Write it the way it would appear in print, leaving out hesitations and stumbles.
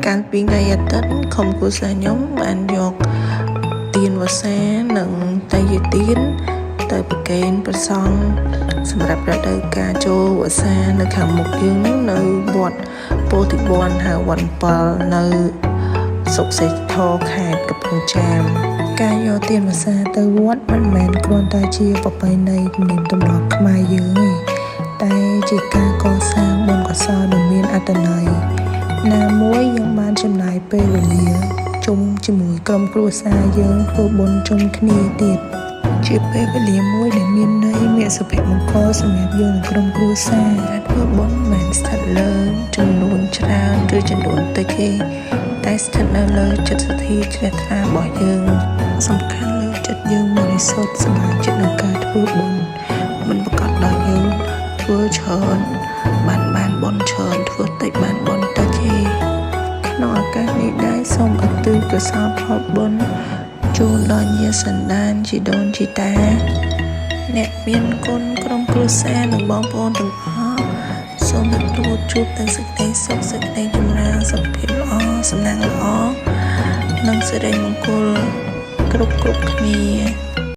កាលពីថ្ងៃអាទិត្យខំគូសាខ្ញុំបានយកទៀនវស្សានិងតាយទៀនទៅប្រគេនព្រះសង្ឃសម្រាប់រដូវកាលចូលវស្សានៅខាងមុខយើងនៅវត្តពោធិវត្តហៅវត្ត7នៅសុខសេដ្ឋរខេត្តកំពង់ចាមការយកទៀនវស្សាទៅវត្តមិនមែនគ្រាន់តែជាប្រពៃណីទំនៀមទម្លាប់ខ្មែរយើងទេតែជាការកសាងបុណ្យកុសលដ៏មានអត្ថន័យណាមួយយើងបានចំណាយពេលវេលាជុំជាមួយក្រុមគ្រួសារយើងធ្វើបុណ្យជុំគ្នាទៀតជាពេលវេលាមួយដែលមានន័យមានសុភមង្គលសម្រាប់យើងនិងក្រុមគ្រួសារការធ្វើបុណ្យមិនស្ថិតលើចំនួនច្រើនឬចំនួនតិចទេតែស្ថិតនៅលើចិត្តសទ្ធាជ្រះថ្លារបស់យើងសំខាន់លើចិត្តយើងបរិសុទ្ធសប្បាយចិត្តនឹងការធ្វើបុណ្យមិនប្រកាសដល់យើងធ្វើច្រើនបានបុណ្យច្រើនធ្វើតិចបានបុណ្យតិចទេក្នុងឱកាសនេះដែរសូមឧទ្ទិសកុសលផលបុណ្យជូនដល់ញាតិសន្តានជីដូនជីតាអ្នកមានគុណក្រុមគ្រួសារនិងបងប្អូនទាំងអស់សូមទទួលជួបទាំងសេចក្តីសុខសេចក្តីចម្រើនសុខភាពល្អសំណាងល្អនិងសិរីមង្គលគ្រប់គ្នា